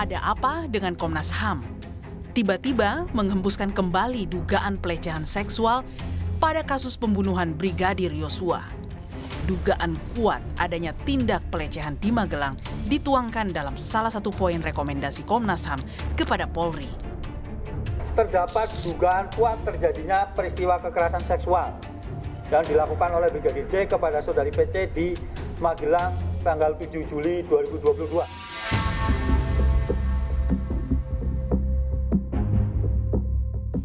Ada apa dengan Komnas HAM? Tiba-tiba menghembuskan kembali dugaan pelecehan seksual pada kasus pembunuhan Brigadir Yosua. Dugaan kuat adanya tindak pelecehan di Magelang dituangkan dalam salah satu poin rekomendasi Komnas HAM kepada Polri. Terdapat dugaan kuat terjadinya peristiwa kekerasan seksual yang dilakukan oleh Brigadir J kepada saudari PC di Magelang tanggal 7 Juli 2022.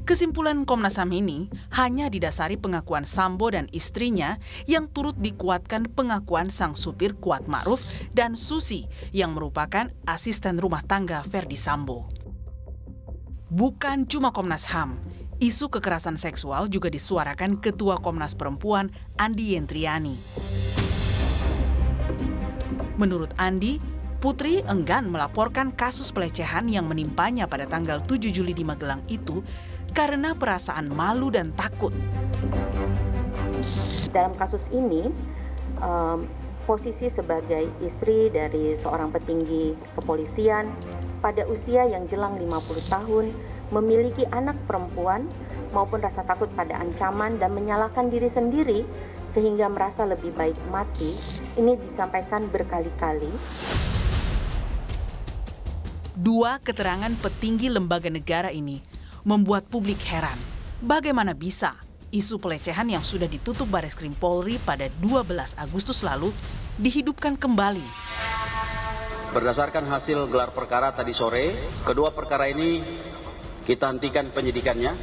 Kesimpulan Komnas HAM ini hanya didasari pengakuan Sambo dan istrinya yang turut dikuatkan pengakuan sang supir Kuat Ma'ruf dan Susi yang merupakan asisten rumah tangga Ferdi Sambo. Bukan cuma Komnas HAM, isu kekerasan seksual juga disuarakan Ketua Komnas Perempuan Andi Yentriani. Menurut Andi, Putri enggan melaporkan kasus pelecehan yang menimpanya pada tanggal 7 Juli di Magelang itu karena perasaan malu dan takut. Dalam kasus ini, posisi sebagai istri dari seorang petinggi kepolisian pada usia yang jelang 50 tahun, memiliki anak perempuan maupun rasa takut pada ancaman dan menyalahkan diri sendiri sehingga merasa lebih baik mati, ini disampaikan berkali-kali. Dua keterangan petinggi lembaga negara ini membuat publik heran. Bagaimana bisa isu pelecehan yang sudah ditutup Bareskrim Polri pada 12 Agustus lalu dihidupkan kembali? Berdasarkan hasil gelar perkara tadi sore, kedua perkara ini kita hentikan penyidikannya.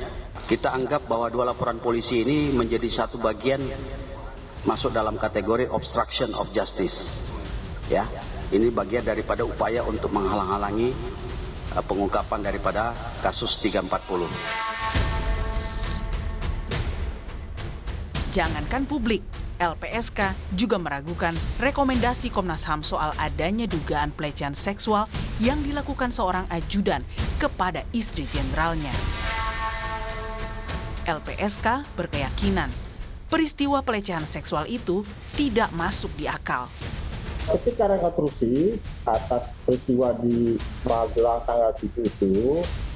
Kita anggap bahwa dua laporan polisi ini menjadi satu bagian masuk dalam kategori obstruction of justice. Ya, ini bagian daripada upaya untuk menghalang-halangi pengungkapan daripada kasus 340. Jangankan publik, LPSK juga meragukan rekomendasi Komnas HAM soal adanya dugaan pelecehan seksual yang dilakukan seorang ajudan kepada istri jenderalnya. LPSK berkeyakinan peristiwa pelecehan seksual itu tidak masuk di akal. Ketika rekonstruksi atas peristiwa di Magelang tanggal 7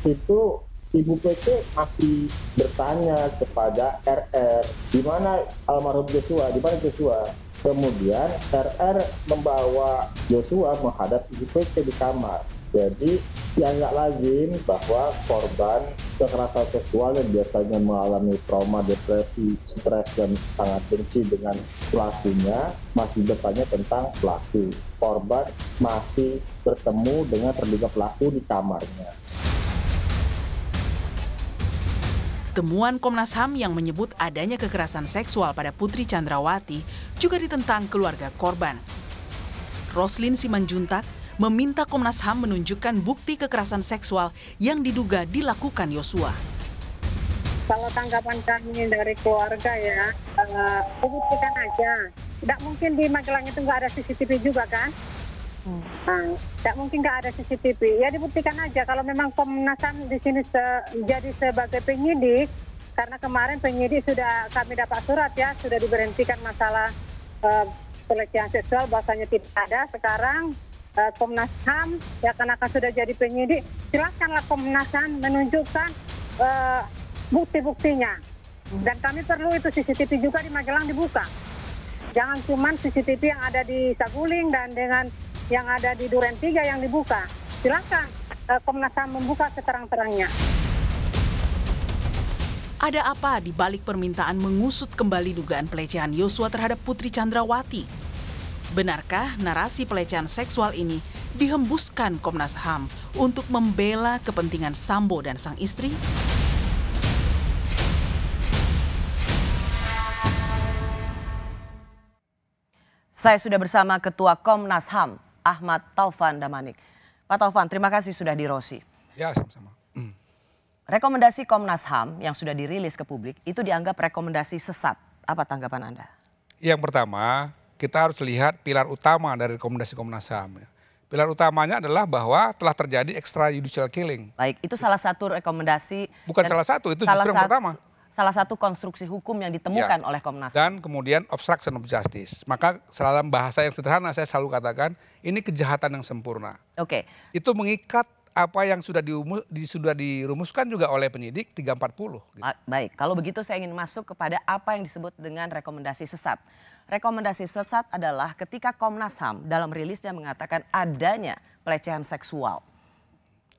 itu Ibu PC masih bertanya kepada RR, di mana almarhum Joshua, di mana Joshua. Kemudian RR membawa Joshua menghadap Ibu PC di kamar. Jadi nggak lazim bahwa korban kekerasan seksual yang biasanya mengalami trauma, depresi, stres, dan sangat benci dengan pelakunya masih bertanya tentang pelaku. Korban masih bertemu dengan terduga pelaku di kamarnya. Temuan Komnas HAM yang menyebut adanya kekerasan seksual pada Putri Chandrawati juga ditentang keluarga korban. Roslin Simanjuntak meminta Komnas HAM menunjukkan bukti kekerasan seksual yang diduga dilakukan Yosua. Kalau tanggapan kami dari keluarga ya, buktikan aja. Tidak mungkin di Magelang itu nggak ada CCTV juga kan? Tidak mungkin nggak ada CCTV. Ya dibuktikan aja kalau memang Komnas HAM di sini jadi sebagai penyidik, karena kemarin penyidik sudah kami dapat surat ya, sudah diberhentikan masalah pelecehan seksual, bahasanya tidak ada. Sekarang Komnas HAM ya karena sudah jadi penyidik, silakanlah Komnas HAM menunjukkan bukti-buktinya. Dan kami perlu itu CCTV juga di Magelang dibuka. Jangan cuma CCTV yang ada di Saguling dan dengan yang ada di Duren 3 yang dibuka. Silakan Komnas HAM membuka seterang-terangnya. Ada apa di balik permintaan mengusut kembali dugaan pelecehan Yosua terhadap Putri Chandrawati? Benarkah narasi pelecehan seksual ini dihembuskan Komnas HAM untuk membela kepentingan Sambo dan sang istri? Saya sudah bersama Ketua Komnas HAM, Ahmad Taufan Damanik. Pak Taufan, terima kasih sudah di Rosi. Ya, sama-sama. Rekomendasi Komnas HAM yang sudah dirilis ke publik itu dianggap rekomendasi sesat. Apa tanggapan Anda? Yang pertama, kita harus lihat pilar utama dari rekomendasi Komnas HAM. Pilar utamanya adalah bahwa telah terjadi extrajudicial killing. Baik, itu salah satu rekomendasi. Bukan salah satu, itu justru yang pertama. salah satu konstruksi hukum yang ditemukan oleh Komnas HAM. Dan kemudian obstruction of justice. Maka dalam bahasa yang sederhana saya selalu katakan ini kejahatan yang sempurna. Oke. Itu mengikat apa yang sudah dirumuskan juga oleh penyidik 340. Gitu. Baik, kalau begitu saya ingin masuk kepada apa yang disebut dengan rekomendasi sesat. Rekomendasi sesat adalah ketika Komnas HAM dalam rilisnya mengatakan adanya pelecehan seksual.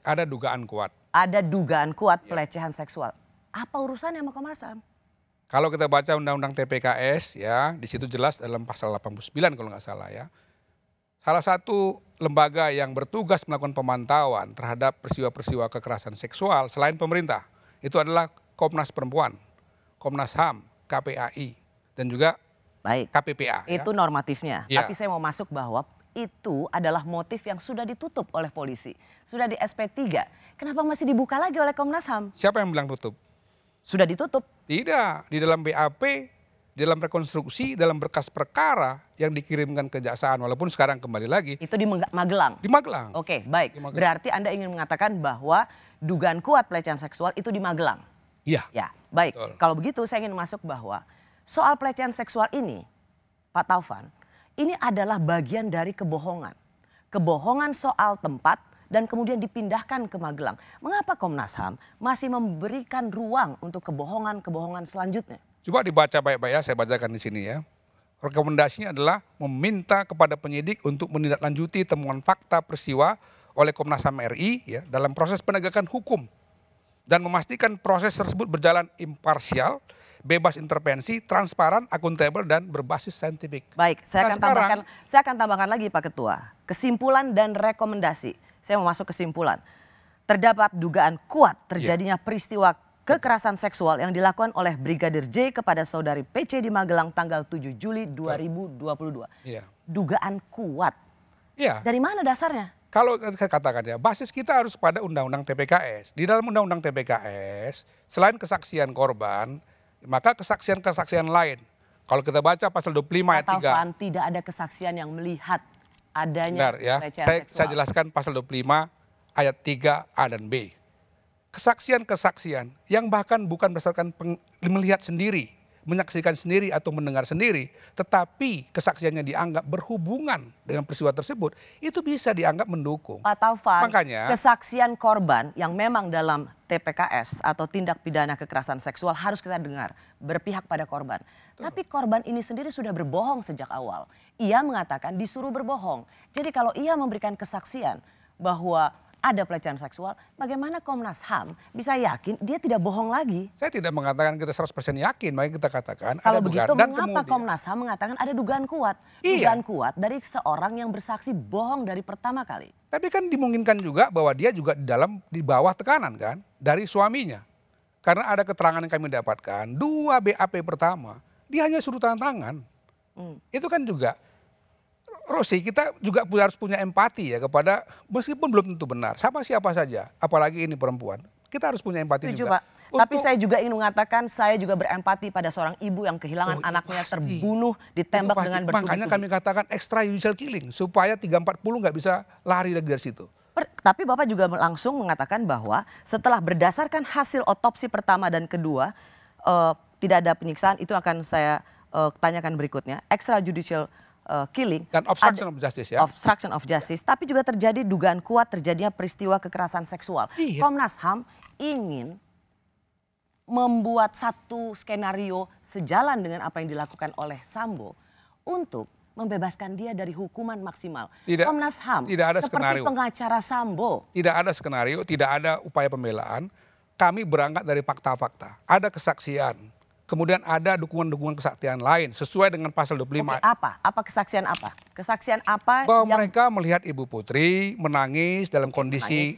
Ada dugaan kuat. Ada dugaan kuat pelecehan seksual. Apa urusannya sama Komnas HAM? Kalau kita baca Undang-Undang TPKS ya, di situ jelas dalam pasal 89 kalau nggak salah ya. Salah satu lembaga yang bertugas melakukan pemantauan terhadap peristiwa-peristiwa kekerasan seksual selain pemerintah itu adalah Komnas Perempuan, Komnas HAM, KPAI dan juga KPPA. Itu normatifnya. Ya. Tapi saya mau masuk bahwa itu adalah motif yang sudah ditutup oleh polisi. Sudah di SP3. Kenapa masih dibuka lagi oleh Komnas HAM? Siapa yang bilang tutup? Sudah ditutup. Tidak. Di dalam BAP, di dalam rekonstruksi, dalam berkas perkara yang dikirimkan kejaksaan. Walaupun sekarang kembali lagi. Itu di Magelang? Di Magelang. Oke, baik. Berarti Anda ingin mengatakan bahwa dugaan kuat pelecehan seksual itu di Magelang? Iya. Ya, baik. Betul. Kalau begitu saya ingin masuk bahwa soal pelecehan seksual ini, Pak Taufan, ini adalah bagian dari kebohongan. Kebohongan soal tempat dan kemudian dipindahkan ke Magelang. Mengapa Komnas HAM masih memberikan ruang untuk kebohongan-kebohongan selanjutnya? Coba dibaca baik-baik ya, saya bacakan di sini ya. Rekomendasinya adalah meminta kepada penyidik untuk menindaklanjuti temuan fakta peristiwa oleh Komnas HAM RI ya, dalam proses penegakan hukum. Dan memastikan proses tersebut berjalan imparsial, bebas intervensi, transparan, akuntabel dan berbasis saintifik. Baik, saya akan tambahkan lagi Pak Ketua. Kesimpulan dan rekomendasi. Saya mau masuk kesimpulan. Terdapat dugaan kuat terjadinya peristiwa kekerasan seksual yang dilakukan oleh Brigadir J kepada saudari PC di Magelang tanggal 7 Juli 2022. Iya. Dugaan kuat. Iya. Dari mana dasarnya? Kalau saya katakan ya, basis kita harus pada Undang-Undang TPKS. Di dalam Undang-Undang TPKS, selain kesaksian korban, maka kesaksian-kesaksian lain. Kalau kita baca pasal 25 ayat 3. Taufan, tidak ada kesaksian yang melihat adanya pelecehan seksual. Saya jelaskan pasal 25 ayat 3 A dan B. Kesaksian-kesaksian yang bahkan bukan berdasarkan melihat sendiri, menyaksikan sendiri atau mendengar sendiri, tetapi kesaksiannya dianggap berhubungan dengan peristiwa tersebut, itu bisa dianggap mendukung. Pak Taufan, makanya kesaksian korban yang memang dalam TPKS atau tindak pidana kekerasan seksual harus kita dengar, berpihak pada korban. Tapi korban ini sendiri sudah berbohong sejak awal. Ia mengatakan disuruh berbohong. Jadi kalau ia memberikan kesaksian bahwa ada pelecehan seksual, bagaimana Komnas HAM bisa yakin dia tidak bohong lagi? Saya tidak mengatakan kita 100% yakin, makanya kita katakan kalau ada begitu dugaan. mengapa Komnas HAM mengatakan ada dugaan kuat? Dugaan kuat dari seorang yang bersaksi bohong dari pertama kali. Tapi kan dimungkinkan juga bahwa dia juga di bawah tekanan kan dari suaminya. Karena ada keterangan yang kami dapatkan, 2 BAP pertama, dia hanya suruh tanda tangan. Itu kan juga, Rosi, kita juga harus punya empati ya kepada, meskipun belum tentu benar, siapa saja, apalagi ini perempuan. Kita harus punya empati juga. Pak. Tapi saya juga ingin mengatakan, saya juga berempati pada seorang ibu yang kehilangan anaknya terbunuh, ditembak dengan bertubi-tubi. Makanya kami katakan extrajudicial killing, supaya 340 nggak bisa lari lagi dari situ. Tapi Bapak juga langsung mengatakan bahwa setelah berdasarkan hasil otopsi pertama dan kedua, tidak ada penyiksaan, itu akan saya tanyakan berikutnya. Extrajudicial killing dan obstruction of justice ya. Obstruction of justice, tapi juga terjadi dugaan kuat terjadinya peristiwa kekerasan seksual. Iya. Komnas HAM ingin membuat satu skenario sejalan dengan apa yang dilakukan oleh Sambo untuk membebaskan dia dari hukuman maksimal. Komnas HAM tidak ada seperti skenario. pengacara Sambo. Tidak ada skenario, tidak ada upaya pembelaan. Kami berangkat dari fakta-fakta. Ada kesaksian. Kemudian ada dukungan-dukungan kesaksian lain sesuai dengan pasal 25. Oke, apa? Apa kesaksian apa? Kesaksian apa? Bahwa mereka melihat Ibu Putri menangis dalam kondisi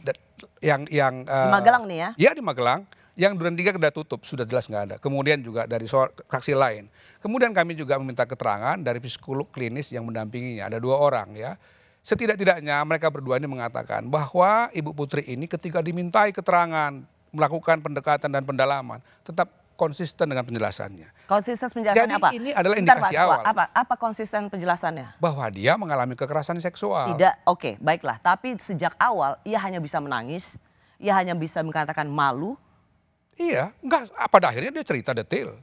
yang di Magelang nih ya? Iya di Magelang. Yang Duren 3 sudah tutup, sudah jelas nggak ada. Kemudian juga dari saksi lain. Kemudian kami juga meminta keterangan dari psikolog klinis yang mendampinginya. Ada 2 orang ya. Setidak-tidaknya mereka berdua ini mengatakan bahwa Ibu Putri ini ketika dimintai keterangan, melakukan pendekatan dan pendalaman, tetap konsisten dengan penjelasannya. Konsisten penjelasannya apa? Jadi ini adalah indikasi awal. Apa konsisten penjelasannya? Bahwa dia mengalami kekerasan seksual. Tidak, oke, baiklah. Tapi sejak awal ia hanya bisa menangis, ia hanya bisa mengatakan malu, Iya, enggak, pada akhirnya dia cerita detail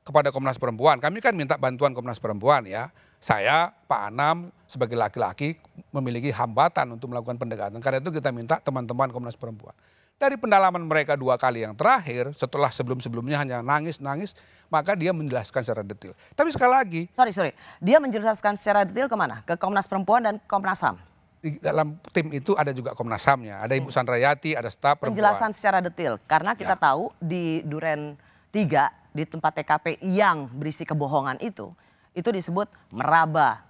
kepada Komnas Perempuan. Kami kan minta bantuan Komnas Perempuan ya. Saya, Pak Anam, sebagai laki-laki memiliki hambatan untuk melakukan pendekatan. Karena itu kita minta teman-teman Komnas Perempuan. Dari pendalaman mereka 2 kali yang terakhir, setelah sebelum-sebelumnya hanya nangis-nangis, maka dia menjelaskan secara detail. Tapi sekali lagi. Sorry. Dia menjelaskan secara detail kemana? Ke Komnas Perempuan dan Komnas HAM? Di dalam tim itu ada juga Komnas HAM-nya. Ada Ibu Sandrayati, ada staf perempuan. Penjelasan secara detail. Karena kita tahu di Duren 3, di tempat TKP yang berisi kebohongan itu disebut meraba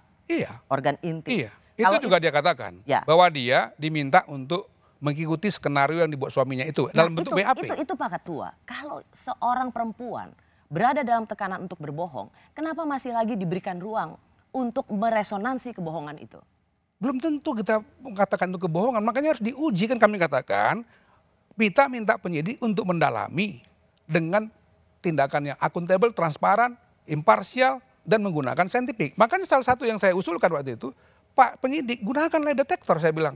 organ intim. Iya, itu juga dia katakan. Bahwa dia diminta untuk mengikuti skenario yang dibuat suaminya itu dalam bentuk BAP. Itu Pak Ketua, kalau seorang perempuan berada dalam tekanan untuk berbohong, kenapa masih lagi diberikan ruang untuk meresonansi kebohongan itu? Belum tentu kita mengatakan itu kebohongan, makanya harus diuji. Kan kami katakan, kita minta penyidik untuk mendalami dengan tindakan yang akuntabel, transparan, imparsial, dan menggunakan saintifik. Makanya salah satu yang saya usulkan waktu itu, Pak penyidik gunakan lie detektor saya bilang.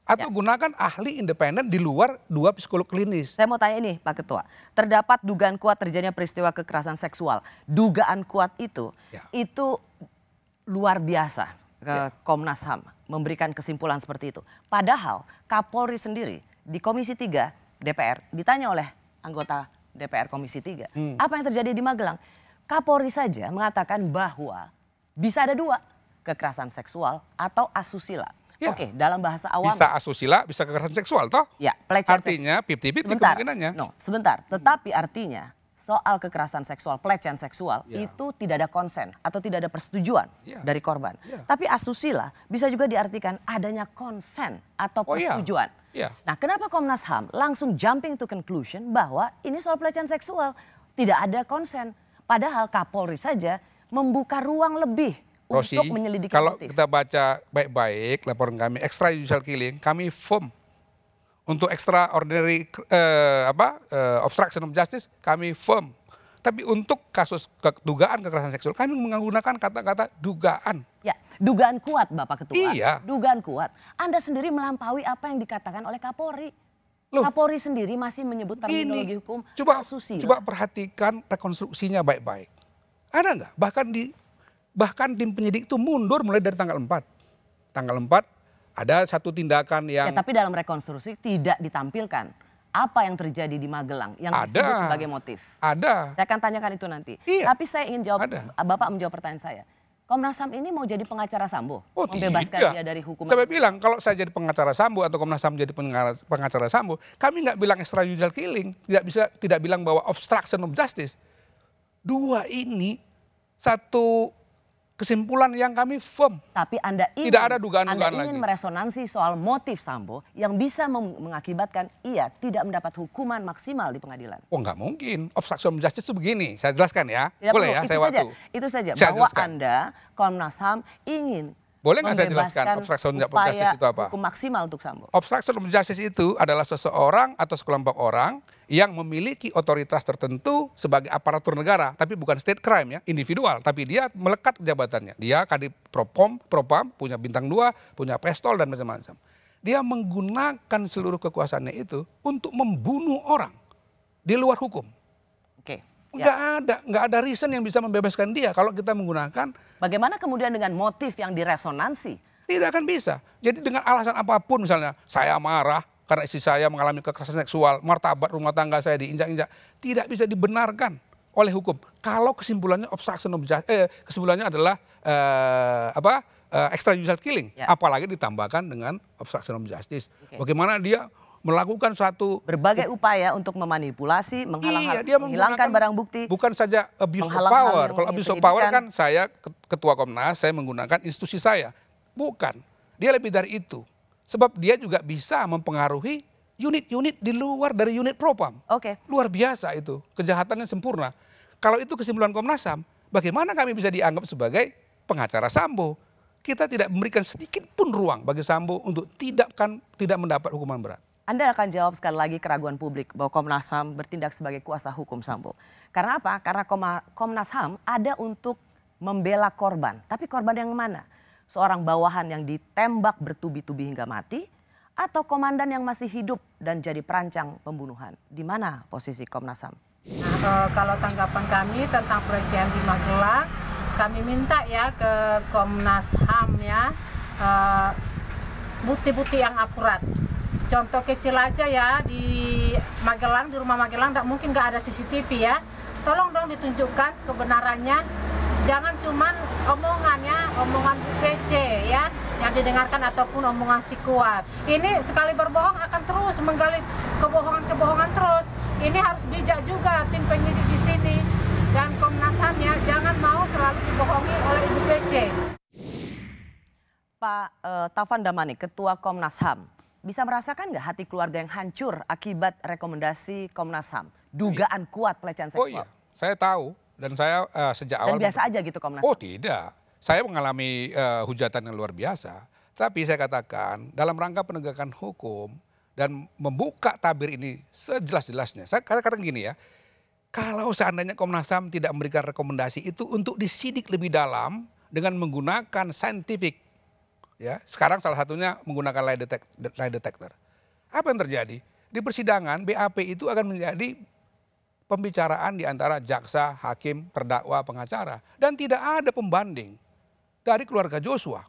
Atau gunakan ahli independen di luar 2 psikolog klinis. Saya mau tanya ini Pak Ketua, terdapat dugaan kuat terjadinya peristiwa kekerasan seksual. Dugaan kuat itu luar biasa ke Komnas HAM memberikan kesimpulan seperti itu. Padahal Kapolri sendiri di Komisi 3 DPR ditanya oleh anggota DPR Komisi 3. Apa yang terjadi di Magelang? Kapolri saja mengatakan bahwa bisa ada 2, kekerasan seksual atau asusila. Oke, dalam bahasa awam. Bisa asusila, bisa kekerasan seksual toh? Ya, pelecehan artinya 50-50 kemungkinannya. Sebentar, tetapi artinya soal kekerasan seksual, pelecehan seksual itu tidak ada konsen atau tidak ada persetujuan dari korban. Tapi asusila bisa juga diartikan adanya konsen atau persetujuan. Nah, kenapa Komnas HAM langsung jumping to conclusion bahwa ini soal pelecehan seksual, tidak ada konsen. Padahal Kapolri saja membuka ruang lebih untuk menyelidiki kalau motif. Kita baca baik-baik laporan kami, extrajudicial killing, kami firm. Untuk extraordinary obstruction of justice, kami firm. Tapi untuk kasus dugaan kekerasan seksual, kami menggunakan kata-kata dugaan. Ya, dugaan kuat Bapak Ketua. Iya. Dugaan kuat. Anda sendiri melampaui apa yang dikatakan oleh Kapolri. Kapolri sendiri masih menyebut terminologi hukum asusila. Coba perhatikan rekonstruksinya baik-baik. Ada nggak? Bahkan tim penyidik itu mundur mulai dari tanggal 4. Tanggal 4 ada satu tindakan yang... Ya, tapi dalam rekonstruksi tidak ditampilkan apa yang terjadi di Magelang yang disebut sebagai motif. Ada. Saya akan tanyakan itu nanti. Tapi saya ingin jawab, Bapak menjawab pertanyaan saya. Komnas HAM ini mau jadi pengacara Sambo? Membebaskan dia dari hukuman? Saya bilang kalau saya jadi pengacara Sambo atau Komnas HAM jadi pengacara Sambo, kami nggak bilang extrajudicial killing, tidak bilang bahwa obstruction of justice. 2 ini satu kesimpulan yang kami firm. Tapi Anda ingin, tidak ada dugaan-dugaan lagi. Meresonansi soal motif Sambo yang bisa mengakibatkan ia tidak mendapat hukuman maksimal di pengadilan. Oh nggak mungkin. Obstruction of justice itu begini. Saya jelaskan ya. Tidak boleh perlu. Ya, saya itu saja. Bahwa Anda, Komnas HAM ingin boleh nggak saya jelaskan obstruction of justice itu apa? Hukum maksimal untuk Sambo. Obstruction of justice itu adalah seseorang atau sekelompok orang yang memiliki otoritas tertentu sebagai aparatur negara, tapi bukan state crime ya, individual, tapi dia melekat jabatannya. Dia kadif propam, punya bintang 2, punya pistol dan macam-macam. Dia menggunakan seluruh kekuasaannya itu untuk membunuh orang di luar hukum. Oke. Nggak ada reason yang bisa membebaskan dia kalau kita menggunakan. Bagaimana kemudian dengan motif yang diresonansi? Tidak akan bisa. Jadi dengan alasan apapun, misalnya saya marah karena istri saya mengalami kekerasan seksual, martabat rumah tangga saya diinjak-injak, tidak bisa dibenarkan oleh hukum. Kalau kesimpulannya obstruction of justice, kesimpulannya adalah extrajudicial killing, apalagi ditambahkan dengan obstruction of justice. Bagaimana dia melakukan suatu berbagai upaya untuk memanipulasi, menghilangkan barang bukti. Bukan saja abuse of power. Kalau abuse of power kan saya ketua Komnas, saya menggunakan institusi saya. Bukan. Dia lebih dari itu. Sebab dia juga bisa mempengaruhi unit-unit di luar dari unit propam. Luar biasa itu. Kejahatannya sempurna. Kalau itu kesimpulan Komnas HAM, bagaimana kami bisa dianggap sebagai pengacara Sambo? Kita tidak memberikan sedikit pun ruang bagi Sambo untuk tidak mendapat hukuman berat. Anda akan jawab sekali lagi keraguan publik bahwa Komnas HAM bertindak sebagai kuasa hukum Sambo. Karena apa? Karena Komnas HAM ada untuk membela korban. Tapi korban yang mana? Seorang bawahan yang ditembak bertubi-tubi hingga mati atau komandan yang masih hidup dan jadi perancang pembunuhan? Di mana posisi Komnas HAM? Kalau tanggapan kami tentang pelecehan di Magelang, kami minta ya ke Komnas HAM ya, bukti-bukti yang akurat. Contoh kecil aja ya, di Magelang, di rumah Magelang mungkin nggak ada CCTV ya. Tolong dong ditunjukkan kebenarannya. Jangan cuman omongan PC ya, yang didengarkan ataupun omongan si Kuat. Ini sekali berbohong akan terus menggali kebohongan terus. Ini harus bijak juga tim penyidik di sini dan Komnas HAM ya, jangan mau selalu dibohongi oleh Ibu PC. Pak Taufan Damanik, Ketua Komnas HAM, bisa merasakan nggak hati keluarga yang hancur akibat rekomendasi Komnas HAM? Dugaan kuat pelecehan seksual. Oh iya, saya tahu dan saya sejak awal. Dan biasa aja gitu Komnas HAM? Oh tidak, saya mengalami hujatan yang luar biasa. Tapi saya katakan dalam rangka penegakan hukum dan membuka tabir ini sejelas-jelasnya. Saya katakan gini ya, kalau seandainya Komnas HAM tidak memberikan rekomendasi itu untuk disidik lebih dalam dengan menggunakan scientific, ya sekarang salah satunya menggunakan lie detector. Apa yang terjadi? Di persidangan BAP itu akan menjadi pembicaraan di antara jaksa, hakim, terdakwa, pengacara. Dan tidak ada pembanding dari keluarga Joshua.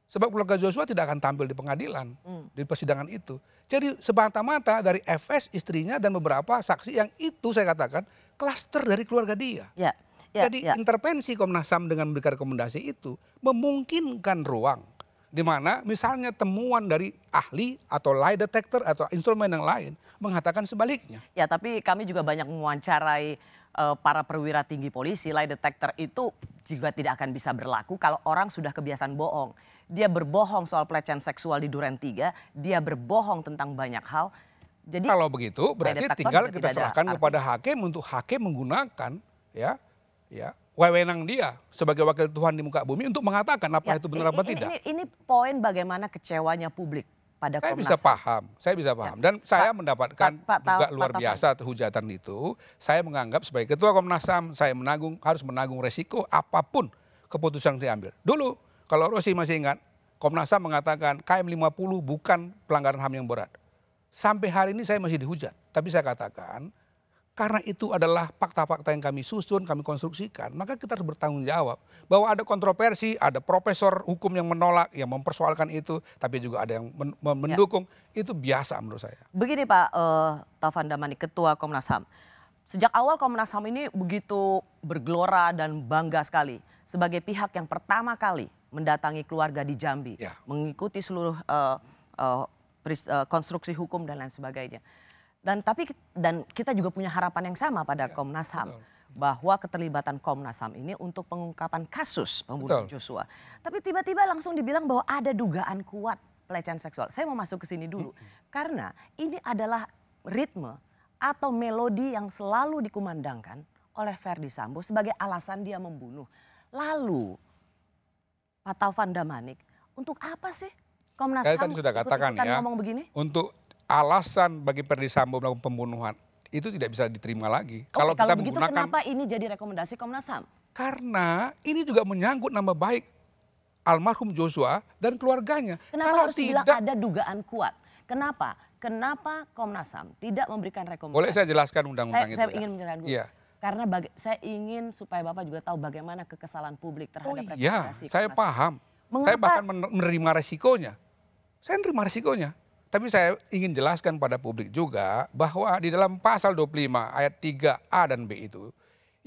Sebab keluarga Joshua tidak akan tampil di pengadilan, di persidangan itu. Jadi semata-mata dari FS, istrinya dan beberapa saksi yang itu saya katakan klaster dari keluarga dia. Jadi intervensi Komnas HAM dengan memberikan rekomendasi itu memungkinkan ruang di mana misalnya temuan dari ahli atau lie detector atau instrumen yang lain mengatakan sebaliknya. Ya, tapi kami juga banyak mewawancarai para perwira tinggi polisi. Lie detector itu juga tidak akan bisa berlaku kalau orang sudah kebiasaan bohong. Dia berbohong soal pelecehan seksual di Duren 3, dia berbohong tentang banyak hal. Jadi kalau begitu berarti tinggal kita serahkan kepada hakim untuk hakim menggunakan wewenang dia sebagai wakil Tuhan di muka bumi untuk mengatakan apa itu benar apa tidak. Ini poin bagaimana kecewanya publik pada Komnas HAM. Saya bisa paham. Dan saya mendapatkan juga luar biasa hujatan itu. Saya menganggap sebagai Ketua Komnas HAM, saya harus menanggung resiko apapun keputusan yang diambil. Dulu kalau Rosi masih ingat, Komnas HAM mengatakan KM50 bukan pelanggaran HAM yang berat. Sampai hari ini saya masih dihujat. Tapi saya katakan, karena itu adalah fakta-fakta yang kami susun, kami konstruksikan, maka kita harus bertanggung jawab. Bahwa ada kontroversi, ada profesor hukum yang menolak, yang mempersoalkan itu, tapi juga ada yang mendukung, itu biasa menurut saya. Begini Pak Taufan Damanik, Ketua Komnas HAM. Sejak awal Komnas HAM ini begitu bergelora dan bangga sekali sebagai pihak yang pertama kali mendatangi keluarga di Jambi, mengikuti seluruh konstruksi hukum dan lain sebagainya. Dan kita juga punya harapan yang sama pada Komnas HAM bahwa keterlibatan Komnas HAM ini untuk pengungkapan kasus pembunuhan Joshua. Tapi tiba-tiba langsung dibilang bahwa ada dugaan kuat pelecehan seksual. Saya mau masuk ke sini dulu karena ini adalah ritme atau melodi yang selalu dikumandangkan oleh Ferdy Sambo sebagai alasan dia membunuh. Lalu Pak Taufan Damanik, untuk apa sih Komnas HAM tadi sudah katakan ya, ngomong begini? Untuk alasan bagi Ferdy Sambo melakukan pembunuhan itu tidak bisa diterima lagi. Kalau kita begitu kenapa ini jadi rekomendasi Komnas HAM? Karena ini juga menyangkut nama baik almarhum Joshua dan keluarganya. Kenapa harus bilang ada dugaan kuat? Kenapa? Kenapa Komnas HAM tidak memberikan rekomendasi? Boleh saya jelaskan undang-undang itu? Saya ingin menjelaskan dulu. Iya. Karena saya ingin supaya Bapak juga tahu bagaimana kekesalan publik terhadap rekomendasi. Iya, saya paham. Saya bahkan menerima resikonya. Saya menerima resikonya. Tapi saya ingin jelaskan pada publik juga bahwa di dalam pasal 25 ayat 3A dan B itu,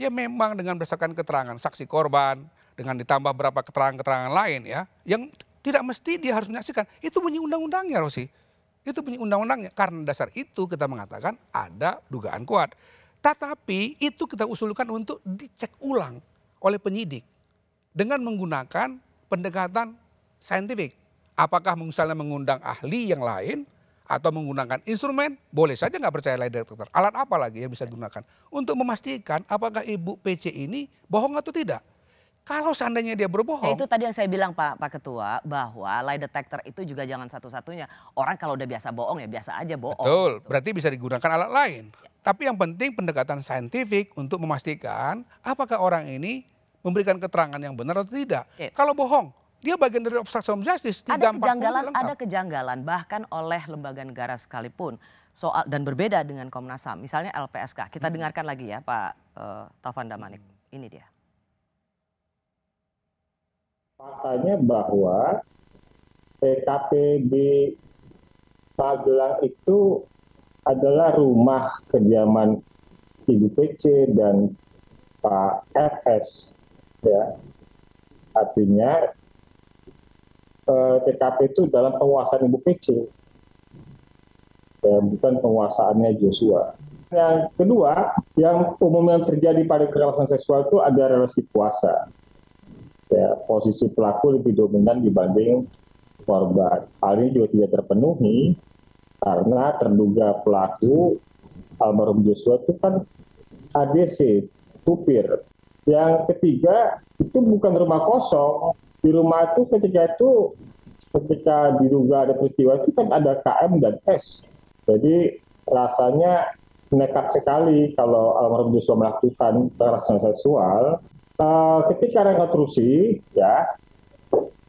ya memang dengan berdasarkan keterangan saksi korban, dengan ditambah beberapa keterangan-keterangan lain ya, yang tidak mesti dia harus menyaksikan. Itu bunyi undang-undangnya Rosi. Itu bunyi undang-undangnya. Karena dasar itu kita mengatakan ada dugaan kuat. Tetapi itu kita usulkan untuk dicek ulang oleh penyidik dengan menggunakan pendekatan saintifik. Apakah misalnya mengundang ahli yang lain atau menggunakan instrumen, boleh saja nggak percaya lie detector. Alat apa lagi yang bisa digunakan untuk memastikan apakah Ibu PC ini bohong atau tidak. Kalau seandainya dia berbohong. Itu tadi yang saya bilang Pak Ketua, bahwa lie detector itu juga jangan satu-satunya. Orang kalau udah biasa bohong ya biasa aja bohong. Betul, gitu. Berarti bisa digunakan alat lain. Tapi yang penting pendekatan saintifik untuk memastikan apakah orang ini memberikan keterangan yang benar atau tidak. Kalau bohong, Dia bagian dari obstruction of justice. Ada kejanggalan bahkan oleh lembaga negara sekalipun soal dan berbeda dengan Komnas HAM. Misalnya LPSK. Kita dengarkan lagi ya Pak Taufan Damanik. Ini dia. Faktanya bahwa TKP di Magelang itu adalah rumah kediaman Ibu PC dan Pak FS, ya. Artinya TKP itu dalam penguasaan Ibu PC, ya, bukan penguasaannya Joshua. Yang kedua, yang umumnya terjadi pada kekerasan seksual itu ada relasi kuasa. Ya, posisi pelaku lebih dominan dibanding korban. Hal ini juga tidak terpenuhi karena terduga pelaku almarhum Joshua itu kan ADC, supir. Yang ketiga, itu bukan rumah kosong. Di rumah itu ketika diduga ada peristiwa itu kan ada KM dan S. Jadi rasanya nekat sekali kalau almarhum Joshua melakukan kekerasan seksual. Ketika rekonstruksi ya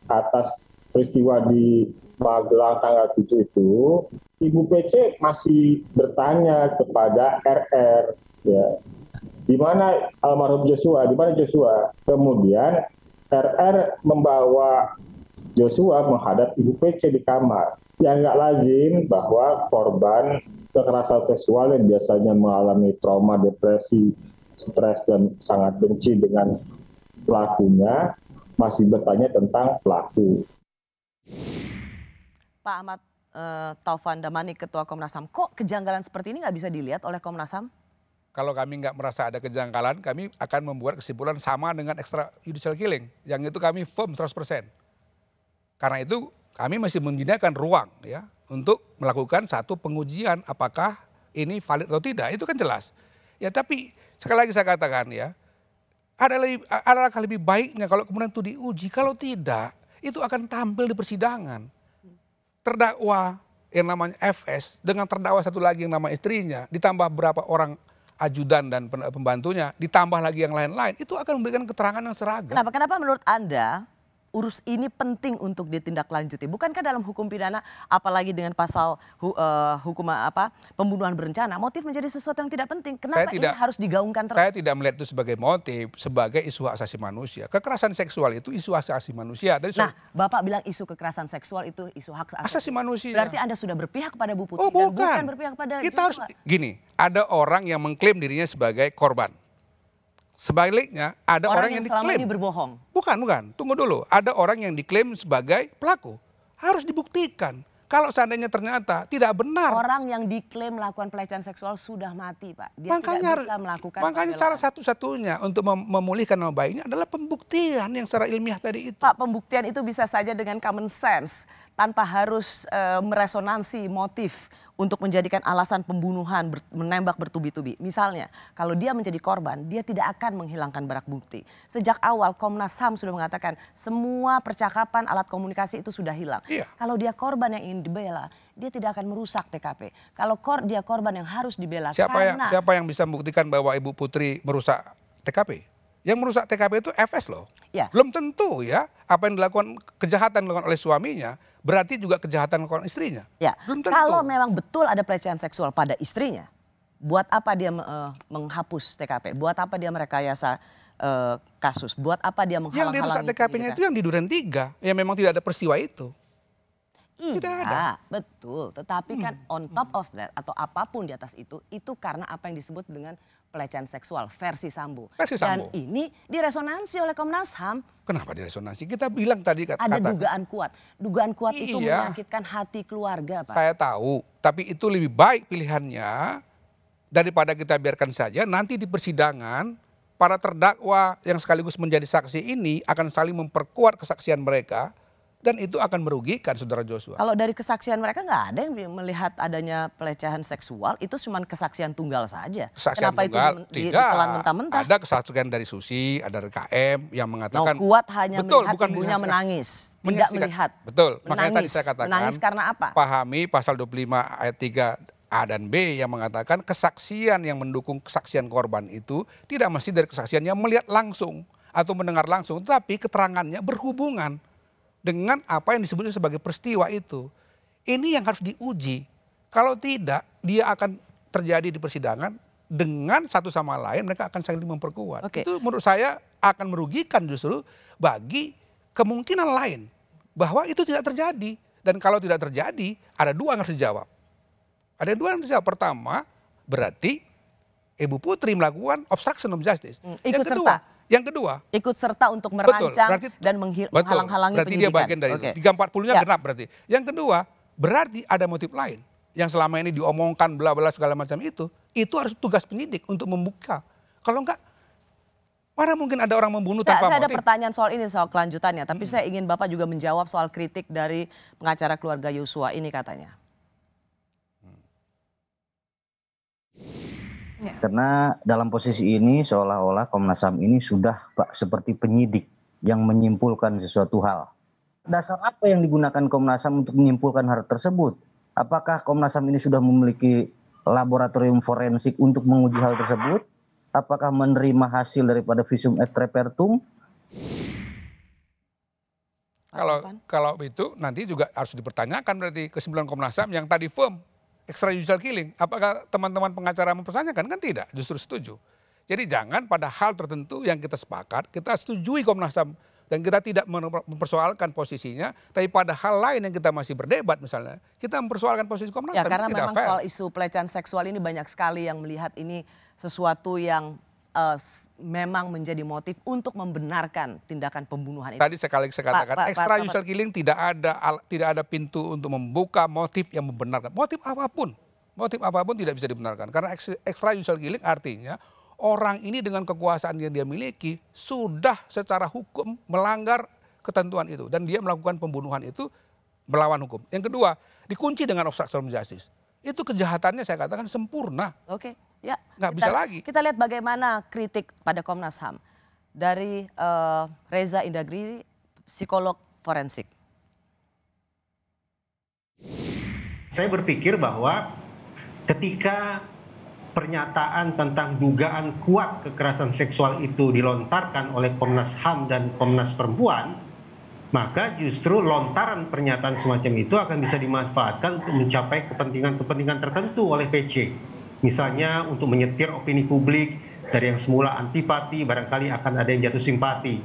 atas peristiwa di Magelang tanggal 7 itu, Ibu PC masih bertanya kepada RR, ya, di mana almarhum Joshua, di mana Joshua. Kemudian RR membawa Joshua menghadap Ibu PC di kamar. Ya nggak lazim bahwa korban kekerasan seksual yang biasanya mengalami trauma, depresi, stres, dan sangat benci dengan pelakunya masih bertanya tentang pelaku. Pak Ahmad Taufan Damanik, Ketua Komnas HAM, kok kejanggalan seperti ini nggak bisa dilihat oleh Komnas HAM? Kalau kami nggak merasa ada kejanggalan, kami akan membuat kesimpulan sama dengan extrajudicial killing. Yang itu kami firm 100%. Karena itu kami masih menyediakan ruang ya untuk melakukan satu pengujian apakah ini valid atau tidak. Itu kan jelas. Ya tapi sekali lagi saya katakan ya, ada langkah lebih baiknya kalau kemudian itu diuji. Kalau tidak, itu akan tampil di persidangan. Terdakwa yang namanya FS dengan terdakwa satu lagi yang nama istrinya, ditambah berapa orang ajudan dan pembantunya, ditambah lagi yang lain-lain, itu akan memberikan keterangan yang seragam. Kenapa menurut Anda urus ini penting untuk ditindaklanjuti? Bukankah dalam hukum pidana, apalagi dengan pasal hukum pembunuhan berencana, motif menjadi sesuatu yang tidak penting? Kenapa ini harus digaungkan terus? Saya tidak melihat itu sebagai motif, sebagai isu hak asasi manusia. Kekerasan seksual itu isu hak asasi manusia. Nah, Bapak bilang isu kekerasan seksual itu isu hak asasi manusia. Berarti Anda sudah berpihak pada Bu Putri dan bukan berpihak pada kita harus gini, ada orang yang mengklaim dirinya sebagai korban. Sebaliknya ada orang yang diklaim ini berbohong. Bukan, tunggu dulu. Ada orang yang diklaim sebagai pelaku. Harus dibuktikan. Kalau seandainya ternyata tidak benar. Orang yang diklaim melakukan pelecehan seksual sudah mati, Pak. Dia tidak bisa melakukan. Makanya salah satu-satunya untuk memulihkan nama baiknya adalah pembuktian yang secara ilmiah tadi itu. Pak, pembuktian itu bisa saja dengan common sense. Tanpa harus meresonansi motif untuk menjadikan alasan pembunuhan menembak bertubi-tubi. Misalnya, kalau dia menjadi korban, dia tidak akan menghilangkan barang bukti. Sejak awal Komnas HAM sudah mengatakan semua percakapan alat komunikasi itu sudah hilang. Iya. Kalau dia korban yang ingin dibela, dia tidak akan merusak TKP. Kalau dia korban yang harus dibela. Siapa yang bisa membuktikan bahwa Ibu Putri merusak TKP? Yang merusak TKP itu FS loh. Ya. Belum tentu ya apa yang dilakukan kejahatan dilakukan oleh suaminya berarti juga kejahatan dilakukan istrinya. Ya. Belum tentu. Kalau memang betul ada pelecehan seksual pada istrinya, buat apa dia menghapus TKP? Buat apa dia merekayasa kasus? Buat apa dia menghalang-halangi? Yang dirusak TKP-nya itu yang di Duren 3 yang memang tidak ada peristiwa itu. Tidak ada. Betul. Tetapi kan on top of that atau apapun di atas itu karena apa yang disebut dengan pelecehan seksual versi Sambo. Dan ini diresonansi oleh Komnas HAM. Kenapa diresonansi? Kita bilang tadi ada dugaan kuat. Dugaan kuat itu menyakitkan hati keluarga, Pak. Saya tahu, tapi itu lebih baik pilihannya daripada kita biarkan saja nanti di persidangan para terdakwa yang sekaligus menjadi saksi ini akan saling memperkuat kesaksian mereka. Dan itu akan merugikan saudara Joshua. Kalau dari kesaksian mereka nggak ada yang melihat adanya pelecehan seksual, itu cuma kesaksian tunggal saja. Kesaksian Kenapa tunggal, itu ditelan mentah-mentah? Ada kesaksian dari Susi, ada dari KM yang mengatakan. Kuat hanya melihat ibunya menangis, tidak melihat. Betul, menangis. makanya tadi saya katakan. Menangis karena apa? Pahami pasal 25 ayat 3 A dan B yang mengatakan kesaksian yang mendukung kesaksian korban itu tidak mesti dari kesaksian yang melihat langsung atau mendengar langsung, tapi keterangannya berhubungan. dengan apa yang disebut sebagai peristiwa itu. Ini yang harus diuji. Kalau tidak, dia akan terjadi di persidangan dengan satu sama lain mereka akan saling memperkuat. Itu menurut saya akan merugikan justru bagi kemungkinan lain bahwa itu tidak terjadi. Dan kalau tidak terjadi, ada dua yang harus dijawab. Ada dua yang harus dijawab. Pertama, berarti Ibu Putri melakukan obstruction of justice. Yang kedua, ikut serta untuk merancang dan menghalang-halangi penyidikan. Berarti dia bagian dari itu. 340-nya genap berarti. Yang kedua, berarti ada motif lain yang selama ini diomongkan bla bla segala macam itu harus tugas penyidik untuk membuka. Kalau enggak, mana mungkin ada orang membunuh tanpa motif. Saya ada pertanyaan soal ini, soal kelanjutannya. Tapi saya ingin Bapak juga menjawab soal kritik dari pengacara keluarga Yosua ini katanya. Karena dalam posisi ini seolah-olah Komnas HAM ini sudah Pak seperti penyidik yang menyimpulkan sesuatu hal. Dasar apa yang digunakan Komnas HAM untuk menyimpulkan hal tersebut? Apakah Komnas HAM ini sudah memiliki laboratorium forensik untuk menguji hal tersebut? Apakah menerima hasil daripada visum et repertum? Kalau itu nanti juga harus dipertanyakan berarti kesimpulan Komnas HAM yang tadi firm extrajudicial killing. Apakah teman-teman pengacara mempertanyakan? Kan tidak, justru setuju. Jadi jangan pada hal tertentu yang kita sepakat, kita setujui Komnas HAM dan kita tidak mempersoalkan posisinya, tapi pada hal lain yang kita masih berdebat misalnya, kita mempersoalkan posisi Komnas HAM. Ya karena memang soal isu pelecehan seksual ini banyak sekali yang melihat ini sesuatu yang memang menjadi motif untuk membenarkan tindakan pembunuhan itu. Tadi sekali saya katakan extrajudicial killing tidak ada pintu untuk membuka motif yang membenarkan. Motif apapun tidak bisa dibenarkan. Karena extrajudicial killing artinya orang ini dengan kekuasaan yang dia miliki sudah secara hukum melanggar ketentuan itu. Dan dia melakukan pembunuhan itu melawan hukum. Yang kedua, dikunci dengan obstruction of justice. Itu kejahatannya saya katakan sempurna. Oke, ya. Nggak bisa lagi. Kita lihat bagaimana kritik pada Komnas HAM. Dari Reza Indragiri, psikolog forensik. Saya berpikir bahwa ketika pernyataan tentang dugaan kuat kekerasan seksual itu dilontarkan oleh Komnas HAM dan Komnas Perempuan, maka justru lontaran pernyataan semacam itu akan bisa dimanfaatkan untuk mencapai kepentingan-kepentingan tertentu oleh PC. Misalnya untuk menyetir opini publik dari yang semula antipati, barangkali akan ada yang jatuh simpati.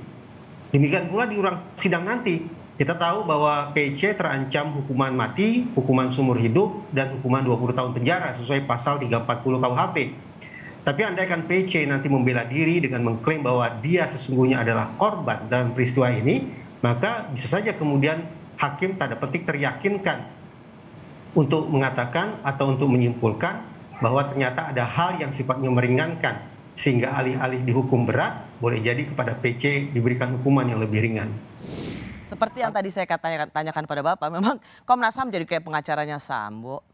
Demikian pula di sidang nanti, kita tahu bahwa PC terancam hukuman mati, hukuman seumur hidup, dan hukuman 20 tahun penjara sesuai pasal 340 KUHP. Tapi andaikan PC nanti membela diri dengan mengklaim bahwa dia sesungguhnya adalah korban dalam peristiwa ini, maka bisa saja kemudian hakim tanda petik teryakinkan untuk mengatakan atau untuk menyimpulkan bahwa ternyata ada hal yang sifatnya meringankan, sehingga alih-alih dihukum berat, boleh jadi kepada PC diberikan hukuman yang lebih ringan. Seperti yang tadi saya tanyakan pada Bapak, memang Komnas HAM jadi kayak pengacaranya Sambo.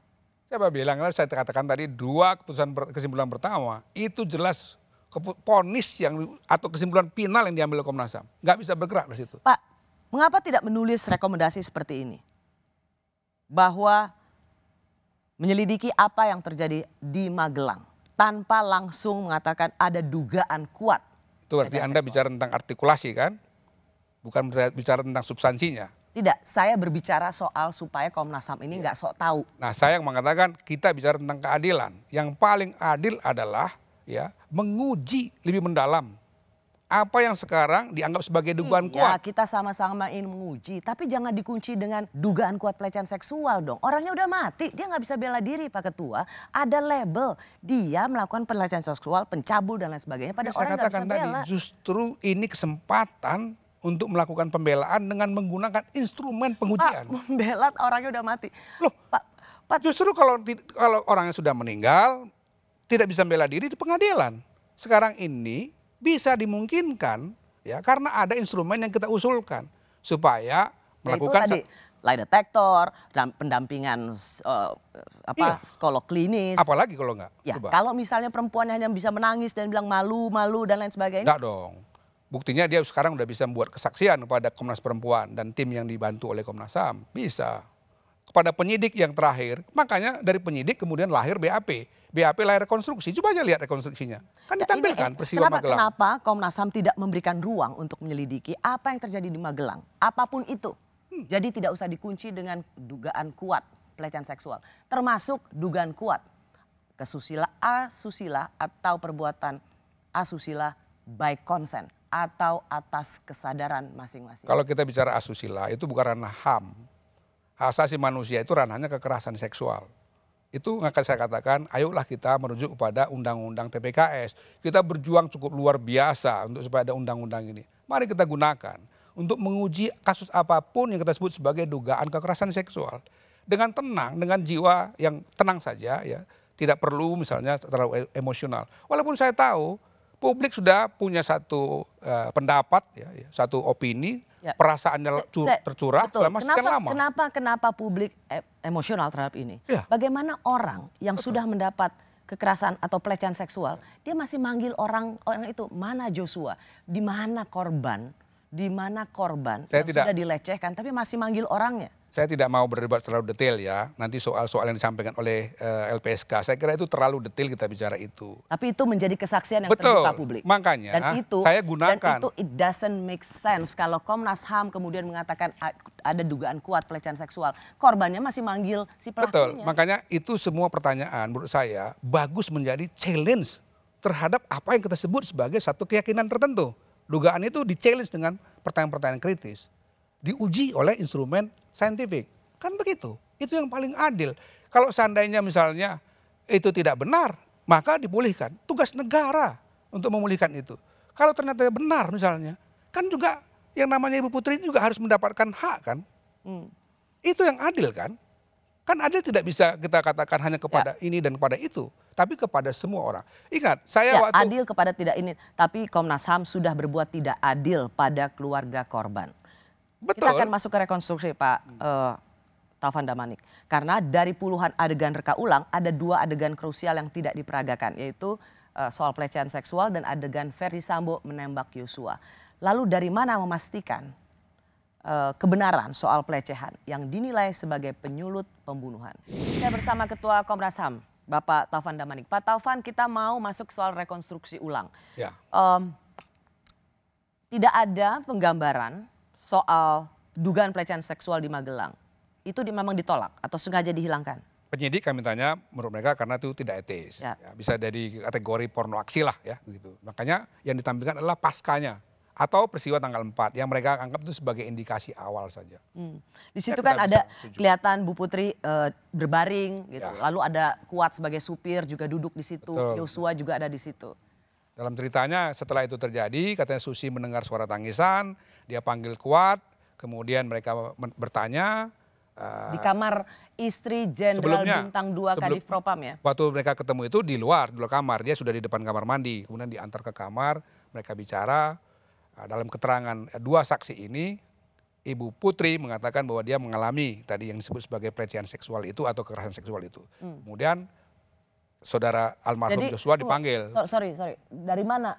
Siapa bilang, saya katakan tadi dua kesimpulan pertama, itu jelas ponis atau kesimpulan final yang diambil Komnas HAM. Nggak bisa bergerak dari situ. Pak, mengapa tidak menulis rekomendasi seperti ini? Bahwa menyelidiki apa yang terjadi di Magelang tanpa langsung mengatakan ada dugaan kuat. Itu berarti Anda bicara tentang artikulasi kan? Bukan bicara tentang substansinya. Tidak, saya berbicara soal supaya Komnas HAM ini nggak sok tahu. Nah, saya yang mengatakan kita bicara tentang keadilan. Yang paling adil adalah menguji lebih mendalam apa yang sekarang dianggap sebagai dugaan kuat. Ya, kita sama-sama ingin menguji, tapi jangan dikunci dengan dugaan kuat pelecehan seksual dong. Orangnya udah mati, dia nggak bisa bela diri, Pak Ketua. Ada label, dia melakukan pelecehan seksual, pencabul dan lain sebagainya. Pada orang nggak bisa bela. Tadi, justru ini kesempatan untuk melakukan pembelaan dengan menggunakan instrumen pengujian. Pak, membela orangnya udah mati. Loh, Pak, justru kalau orangnya sudah meninggal, tidak bisa bela diri di pengadilan. Sekarang ini bisa dimungkinkan karena ada instrumen yang kita usulkan supaya melakukan itu tadi lie detector dan pendampingan psikolog klinis. Apalagi kalau enggak? Ya, kalau misalnya perempuan hanya bisa menangis dan bilang malu dan lain sebagainya. Enggak dong. Buktinya dia sekarang udah bisa membuat kesaksian kepada Komnas Perempuan dan tim yang dibantu oleh Komnas HAM. Bisa. Kepada penyidik yang terakhir, makanya dari penyidik kemudian lahir BAP. BAP lahir rekonstruksi, coba aja lihat rekonstruksinya. Kan ditampilkan peristiwa Magelang. Kenapa Komnas HAM tidak memberikan ruang untuk menyelidiki apa yang terjadi di Magelang? Apapun itu. Jadi tidak usah dikunci dengan dugaan kuat pelecehan seksual. Termasuk dugaan kuat asusila atau perbuatan asusila by consent atau atas kesadaran masing-masing. Kalau kita bicara asusila itu bukan ranah HAM. Hak asasi manusia itu ranahnya kekerasan seksual. Itu akan saya katakan, ayolah kita merujuk kepada undang-undang TPKS. Kita berjuang cukup luar biasa untuk supaya ada undang-undang ini. Mari kita gunakan untuk menguji kasus apapun yang kita sebut sebagai dugaan kekerasan seksual. Dengan tenang, dengan jiwa yang tenang saja, ya, tidak perlu misalnya terlalu emosional. Walaupun saya tahu publik sudah punya satu pendapat, ya, satu opini, perasaannya tercurah selama sekian lama. Kenapa publik emosional terhadap ini? Ya. Bagaimana orang yang sudah mendapat kekerasan atau pelecehan seksual, dia masih manggil orang itu, mana Joshua, di mana korban yang sudah dilecehkan, tapi masih manggil orangnya. Saya tidak mau berdebat terlalu detail ya, nanti soal-soal yang disampaikan oleh LPSK, saya kira itu terlalu detail kita bicara itu. Tapi itu menjadi kesaksian yang terbuka publik. Makanya saya gunakan. Dan itu it doesn't make sense kalau Komnas HAM kemudian mengatakan ada dugaan kuat pelecehan seksual, korbannya masih manggil si pelakunya. Betul, makanya itu semua pertanyaan menurut saya bagus menjadi challenge terhadap apa yang kita sebut sebagai satu keyakinan tertentu. Dugaan itu di-challenge dengan pertanyaan-pertanyaan kritis. Diuji oleh instrumen saintifik. Kan begitu. Itu yang paling adil. Kalau seandainya misalnya itu tidak benar, maka dipulihkan. Tugas negara untuk memulihkan itu. Kalau ternyata benar misalnya, kan juga yang namanya Ibu Putri juga harus mendapatkan hak kan. Itu yang adil kan. Kan adil tidak bisa kita katakan hanya kepada ini dan kepada itu. Tapi kepada semua orang. Ingat, saya waktu... Adil kepada tidak ini. Tapi Komnas HAM sudah berbuat tidak adil pada keluarga korban. Betul. Kita akan masuk ke rekonstruksi Pak Taufan Damanik. Karena dari puluhan adegan reka ulang, ada 2 adegan krusial yang tidak diperagakan. Yaitu soal pelecehan seksual dan adegan Ferdy Sambo menembak Yosua. Lalu dari mana memastikan kebenaran soal pelecehan yang dinilai sebagai penyulut pembunuhan? Saya bersama Ketua Komnas HAM, Bapak Taufan Damanik. Pak Taufan, kita mau masuk soal rekonstruksi ulang. Ya. Tidak ada penggambaran soal dugaan pelecehan seksual di Magelang. Itu memang ditolak atau sengaja dihilangkan? Penyidik kami tanya menurut mereka karena itu tidak etis. Ya, bisa dari kategori porno aksi lah ya gitu. Makanya yang ditampilkan adalah paskanya atau peristiwa tanggal 4 yang mereka anggap itu sebagai indikasi awal saja. Di situ kan ada kelihatan Bu Putri berbaring gitu. Ya. Lalu ada Kuat sebagai supir juga duduk di situ. Yosua juga ada di situ. Dalam ceritanya setelah itu terjadi katanya Susi mendengar suara tangisan, dia panggil Kuat, kemudian mereka bertanya. Di kamar istri Jenderal Bintang 2 Kadif Propam ya? Waktu mereka ketemu itu di luar kamar, dia sudah di depan kamar mandi. Kemudian diantar ke kamar, mereka bicara. Dalam keterangan 2 saksi ini, Ibu Putri mengatakan bahwa dia mengalami tadi yang disebut sebagai pelecehan seksual itu atau kekerasan seksual itu. Kemudian saudara almarhum Joshua dipanggil. Sorry, dari mana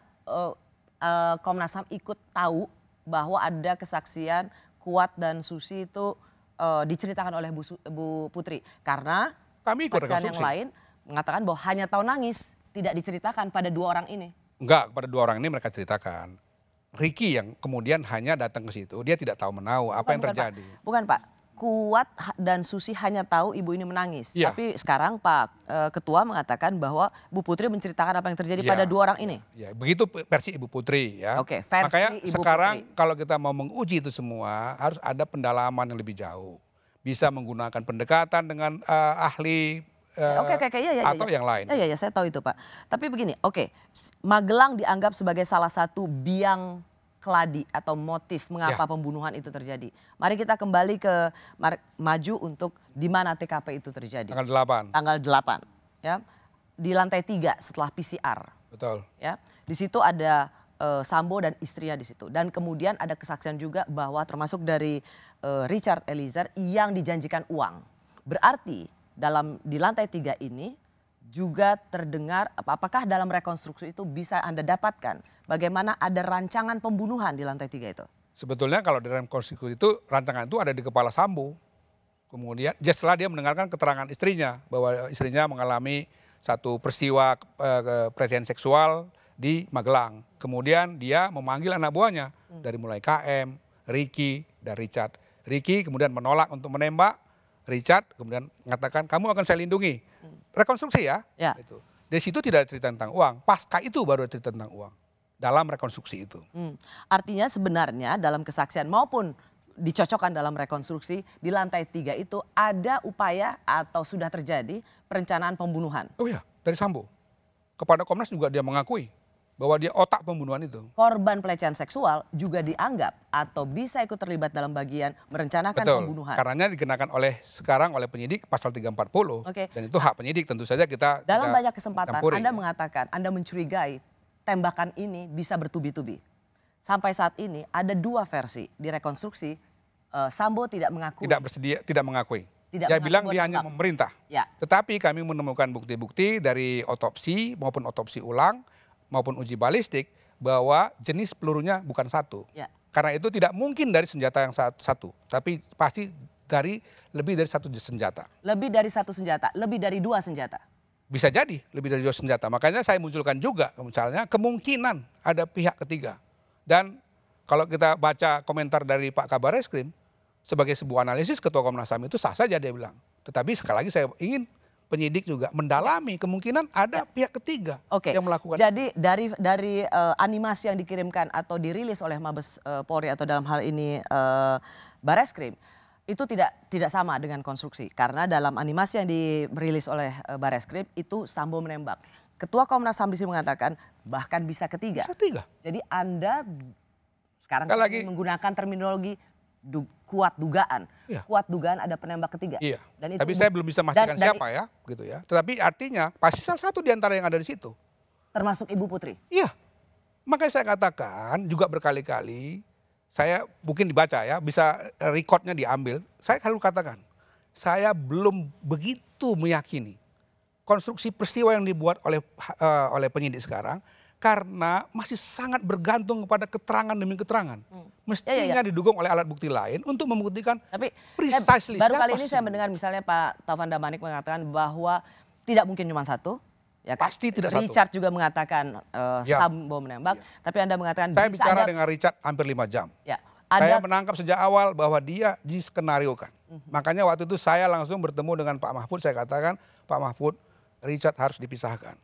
Komnas HAM ikut tahu bahwa ada kesaksian Kuat dan Susi itu diceritakan oleh Bu Putri? Karena kami ikut kesaksian yang lain mengatakan bahwa hanya tahu nangis, tidak diceritakan pada 2 orang ini. Enggak, pada 2 orang ini mereka ceritakan. Ricky yang kemudian hanya datang ke situ, dia tidak tahu menahu apa yang terjadi. Bukan Pak, Kuat dan Susi hanya tahu ibu ini menangis. Ya. Tapi sekarang Pak Ketua mengatakan bahwa Bu Putri menceritakan apa yang terjadi pada 2 orang ini. Ya, begitu versi Ibu Putri ya. Oke, versi makanya Ibu sekarang Putri. Kalau kita mau menguji itu semua harus ada pendalaman yang lebih jauh. Bisa menggunakan pendekatan dengan ahli atau yang lain. Ya, saya tahu itu Pak. Tapi begini, Magelang dianggap sebagai salah satu biang keladi atau motif mengapa pembunuhan itu terjadi. Mari kita kembali ke maju untuk di mana TKP itu terjadi. Tanggal 8. Tanggal 8, ya. Di lantai 3 setelah PCR. Betul. Ya, di situ ada Sambo dan istrinya di situ. Dan kemudian ada kesaksian juga bahwa termasuk dari Richard Eliezer yang dijanjikan uang. Berarti di lantai 3 ini juga terdengar, apakah dalam rekonstruksi itu bisa Anda dapatkan bagaimana ada rancangan pembunuhan di lantai 3 itu? Sebetulnya kalau di rekonstruksi itu rancangan itu ada di kepala Sambo. Kemudian setelah dia mendengarkan keterangan istrinya bahwa istrinya mengalami satu peristiwa pelecehan seksual di Magelang. Kemudian dia memanggil anak buahnya dari mulai KM, Ricky, dan Richard. Ricky kemudian menolak untuk menembak Richard, kemudian mengatakan kamu akan saya lindungi. Rekonstruksi ya. Gitu. Di situ tidak ada cerita tentang uang. Pasca itu baru ada cerita tentang uang. Dalam rekonstruksi itu. Artinya sebenarnya dalam kesaksian maupun dicocokkan dalam rekonstruksi di lantai 3 itu ada upaya atau sudah terjadi perencanaan pembunuhan. Oh iya, dari Sambo. Kepada Komnas juga dia mengakui bahwa dia otak pembunuhan itu. Korban pelecehan seksual juga dianggap atau bisa ikut terlibat dalam bagian merencanakan pembunuhan. Karena dikenakan sekarang oleh penyidik pasal 340. Dan itu hak penyidik, tentu saja kita dalam banyak kesempatan campuri. Anda mengatakan Anda mencurigai tembakan ini bisa bertubi-tubi. Sampai saat ini ada 2 versi di rekonstruksi. Sambo tidak mengakui. Tidak mengakui. Dia bilang dia hanya memerintah. Tetapi kami menemukan bukti-bukti dari otopsi maupun otopsi ulang maupun uji balistik bahwa jenis pelurunya bukan satu. Karena itu tidak mungkin dari senjata yang satu, tapi pasti dari lebih dari satu senjata. Lebih dari satu senjata, lebih dari 2 senjata. Bisa jadi lebih dari 2 senjata. Makanya saya munculkan juga misalnya kemungkinan ada pihak ketiga. Dan kalau kita baca komentar dari Pak Kabar Reskrim, sebagai sebuah analisis Ketua Komnas HAM itu sah saja dia bilang. Tetapi sekali lagi saya ingin penyidik juga mendalami kemungkinan ada pihak ketiga yang melakukan. Jadi dari animasi yang dikirimkan atau dirilis oleh Mabes Polri atau dalam hal ini Barreskrim itu tidak sama dengan konstruksi. Karena dalam animasi yang dirilis oleh Barreskrim itu Sambo menembak. Ketua Komnas HAM mengatakan bahkan bisa ketiga. Jadi Anda sekarang menggunakan terminologi kuat dugaan. Kuat dugaan ada penembak ketiga. Dan itu tapi saya belum bisa memastikan siapa ya, gitu ya. Tetapi artinya pasti salah satu di antara yang ada di situ. Termasuk Ibu Putri. Iya. Makanya saya katakan juga berkali-kali, saya mungkin dibaca ya, bisa recordnya diambil. Saya selalu katakan, saya belum begitu meyakini konstruksi peristiwa yang dibuat oleh penyidik sekarang. Karena masih sangat bergantung kepada keterangan demi keterangan. Mestinya didukung oleh alat bukti lain untuk membuktikan precisely. Baru kali ini saya mendengar misalnya Pak Taufan Damanik mengatakan bahwa tidak mungkin cuma satu. Ya kan? Pasti tidak satu. Richard juga mengatakan Sambo menembak. Tapi Anda mengatakan saya bicara dengan Richard hampir 5 jam. Saya menangkap sejak awal bahwa dia diskenariokan. Makanya waktu itu saya langsung bertemu dengan Pak Mahfud. Saya katakan Pak Mahfud, Richard harus dipisahkan.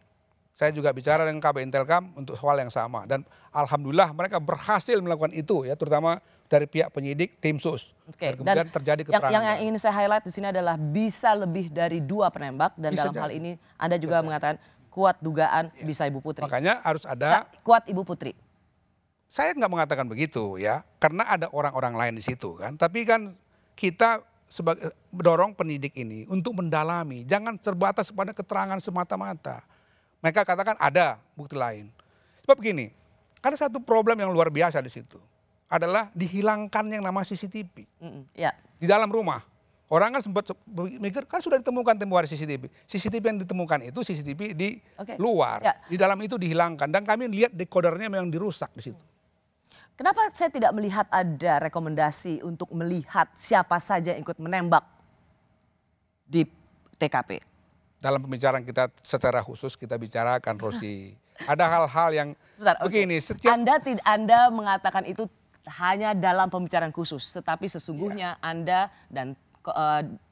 Saya juga bicara dengan KB Intelkam untuk soal yang sama. Dan alhamdulillah mereka berhasil melakukan itu ya, terutama dari pihak penyidik tim sus. Dan kemudian terjadi keterangan. Yang ingin saya highlight di sini adalah bisa lebih dari 2 penembak. Dan bisa dalam hal ini Anda juga mengatakan kuat dugaan bisa Ibu Putri. Makanya harus ada kuat Ibu Putri. Saya nggak mengatakan begitu ya, karena ada orang-orang lain di situ kan. Tapi kan kita sebagai mendorong penyidik ini untuk mendalami, jangan terbatas pada keterangan semata-mata. Mereka katakan ada bukti lain. Sebab begini, ada satu problem yang luar biasa di situ. Adalah dihilangkan yang nama CCTV. Di dalam rumah. Orang kan sempat mikir, kan sudah ditemukan tempo hari CCTV. CCTV yang ditemukan itu CCTV di luar. Di dalam itu dihilangkan. Dan kami lihat dekodernya memang dirusak di situ. Kenapa saya tidak melihat ada rekomendasi untuk melihat siapa saja yang ikut menembak di TKP? Dalam pembicaraan kita secara khusus kita bicarakan, Rosi. Ada hal-hal yang begini. Anda mengatakan itu hanya dalam pembicaraan khusus. Tetapi sesungguhnya Anda dan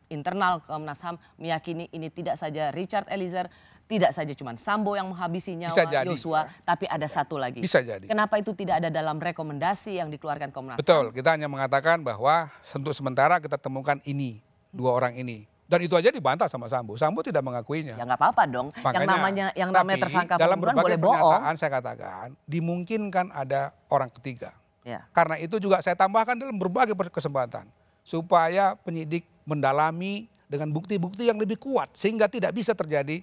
internal Komnas HAM meyakini ini tidak saja Richard Eliezer, tidak saja cuma Sambo yang menghabisi nyawa Yosua, tapi ada satu lagi. Bisa jadi. Kenapa itu tidak ada dalam rekomendasi yang dikeluarkan Komnas HAM? Betul, kita hanya mengatakan bahwa untuk sementara kita temukan ini, 2 orang ini. Dan itu aja dibantah sama Sambo. Sambo tidak mengakuinya. Ya nggak apa-apa dong. Makanya, yang namanya tersangka pembunuhan boleh bohong. Dalam berbagai pernyataan saya katakan, dimungkinkan ada orang ketiga. Karena itu juga saya tambahkan dalam berbagai kesempatan. Supaya penyidik mendalami dengan bukti-bukti yang lebih kuat. Sehingga tidak bisa terjadi,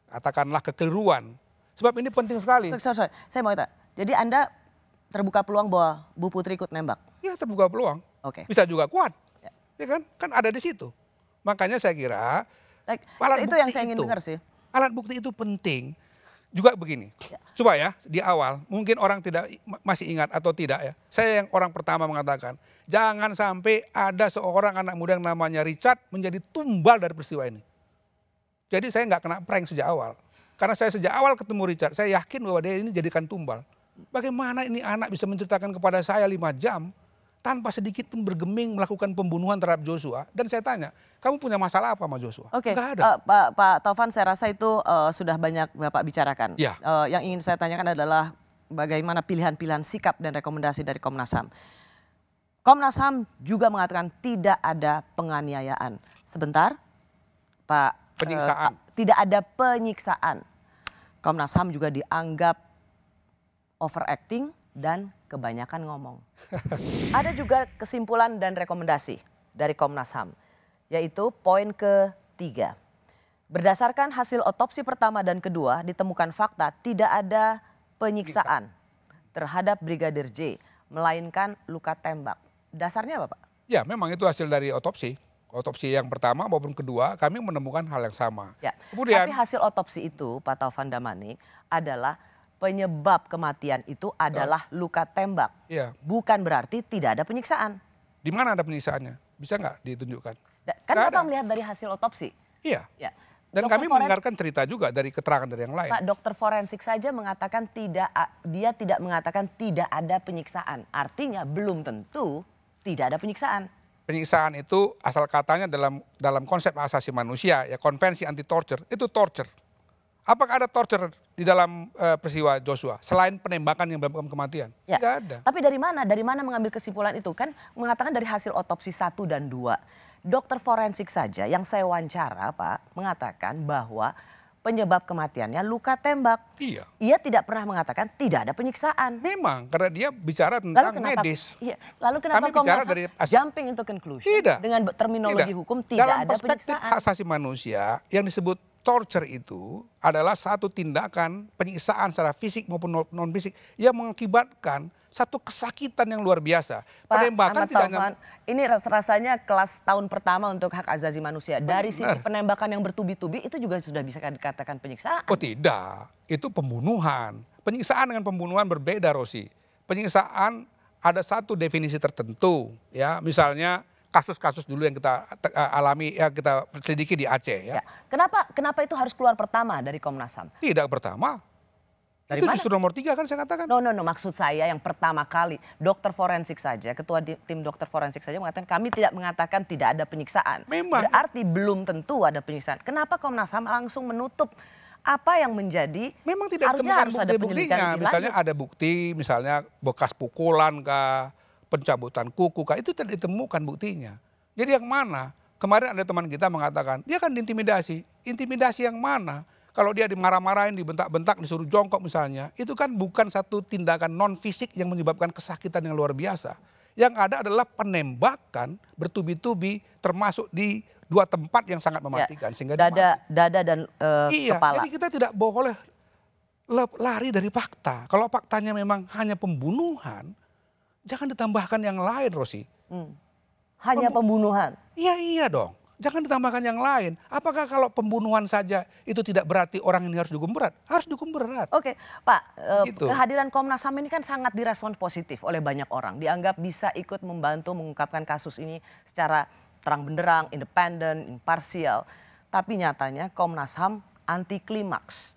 katakanlah kekeliruan. Sebab ini penting sekali. Sorry. Saya mau tanya. Jadi Anda terbuka peluang bahwa Bu Putri ikut nembak? Ya terbuka peluang. Bisa juga kuat. Ya kan? Kan ada di situ. Makanya saya kira itu yang saya ingin dengar sih. Alat bukti itu penting. Juga begini. Coba ya di awal mungkin orang masih ingat atau tidak ya. Saya yang orang pertama mengatakan jangan sampai ada seorang anak muda yang namanya Richard menjadi tumbal dari peristiwa ini. Jadi saya nggak kena prank sejak awal. Karena saya sejak awal ketemu Richard, saya yakin bahwa dia ini jadikan tumbal. Bagaimana ini anak bisa menceritakan kepada saya 5 jam tanpa sedikit pun bergeming melakukan pembunuhan terhadap Joshua. Dan saya tanya, kamu punya masalah apa sama Joshua? Oke, Nggak ada. Pak Taufan, saya rasa itu sudah banyak Bapak bicarakan. Ya. Yang ingin saya tanyakan adalah bagaimana pilihan-pilihan sikap dan rekomendasi dari Komnas HAM. Komnas HAM juga mengatakan tidak ada penganiayaan. Sebentar, Pak. Penyiksaan. Tidak ada penyiksaan. Komnas HAM juga dianggap overacting dan kebanyakan ngomong. Ada juga kesimpulan dan rekomendasi dari Komnas HAM, yaitu poin ketiga. Berdasarkan hasil otopsi pertama dan kedua, ditemukan fakta tidak ada penyiksaan terhadap Brigadir J, melainkan luka tembak. Dasarnya apa, Pak? Ya, memang itu hasil dari otopsi. Otopsi yang pertama maupun kedua kami menemukan hal yang sama. Ya. Kemudian, tapi hasil otopsi itu, Pak Taufan Damanik, adalah penyebab kematian itu adalah luka tembak. ya, Bukan berarti tidak ada penyiksaan. di mana ada penyiksaannya? Bisa nggak ditunjukkan? Kan Nggak Bapak ada. melihat dari hasil otopsi. Iya. Ya. Dan Dokter kami forensik- mendengarkan cerita juga dari keterangan dari yang lain. Pak, dokter forensik saja mengatakan dia tidak mengatakan tidak ada penyiksaan. Artinya belum tentu tidak ada penyiksaan. Penyiksaan itu asal katanya dalam konsep hak asasi manusia, ya konvensi anti torture, itu torture. Apakah ada torture di dalam peristiwa Joshua selain penembakan yang menyebabkan kematian? Ya. Tidak ada. Tapi dari mana? Dari mana mengambil kesimpulan itu? Kan mengatakan dari hasil otopsi 1 dan 2. Dokter forensik saja yang saya wawancara, Pak, mengatakan bahwa penyebab kematiannya luka tembak. Iya. Ia tidak pernah mengatakan tidak ada penyiksaan. Memang karena dia bicara tentang medis. Iya, lalu kenapa Kami bicara Komnas HAM dari jumping into conclusion Tidak. dengan terminologi hukum tidak Dalam ada perspektif penyiksaan? hak asasi manusia yang disebut torture itu adalah satu tindakan penyiksaan secara fisik maupun non fisik yang mengakibatkan satu kesakitan yang luar biasa. Pak Penembakan Ahmad tidak Taufan, hanya ini rasanya kelas tahun pertama untuk hak asasi manusia. Dari sisi penembakan yang bertubi-tubi itu juga sudah bisa dikatakan penyiksaan. Oh tidak, itu pembunuhan. Penyiksaan dengan pembunuhan berbeda, Rosi. Penyiksaan ada satu definisi tertentu, ya. Misalnya kasus-kasus dulu yang kita alami, ya kita selidiki di Aceh, ya. Ya. Kenapa itu harus keluar pertama dari Komnas HAM? Tidak pertama. Dari Itu mana? justru nomor 3 kan saya katakan. No, maksud saya yang pertama kali dokter forensik saja, ketua tim dokter forensik saja mengatakan kami tidak mengatakan tidak ada penyiksaan. Memang. Berarti belum tentu ada penyiksaan. Kenapa Komnas HAM langsung menutup apa yang menjadi Memang tidak harusnya ditemukan harus ada penyelidikan bukti-buktinya. lebih Misalnya lanjut. ada bukti, misalnya bekas pukulan kah, pencabutan kuku kah, itu tidak ditemukan buktinya. Jadi yang mana? Kemarin ada teman kita mengatakan, dia kan diintimidasi. Intimidasi yang mana? Kalau dia dimarah-marahin, dibentak-bentak, disuruh jongkok misalnya, itu kan bukan satu tindakan non fisik yang menyebabkan kesakitan yang luar biasa. Yang ada adalah penembakan bertubi-tubi termasuk di 2 tempat yang sangat mematikan. Sehingga dia mati. dada dan Iya, kepala. jadi kita tidak boleh lari dari fakta. Kalau faktanya memang hanya pembunuhan, jangan ditambahkan yang lain, Rosi. Hanya pembunuhan. Iya dong. Jangan ditambahkan yang lain. Apakah kalau pembunuhan saja itu tidak berarti orang ini harus dihukum berat? Harus dihukum berat. Oke, Pak, Gitu. kehadiran Komnas HAM ini kan sangat direspon positif oleh banyak orang. Dianggap bisa ikut membantu mengungkapkan kasus ini secara terang benderang, independen, imparsial. Tapi nyatanya Komnas HAM anti klimaks.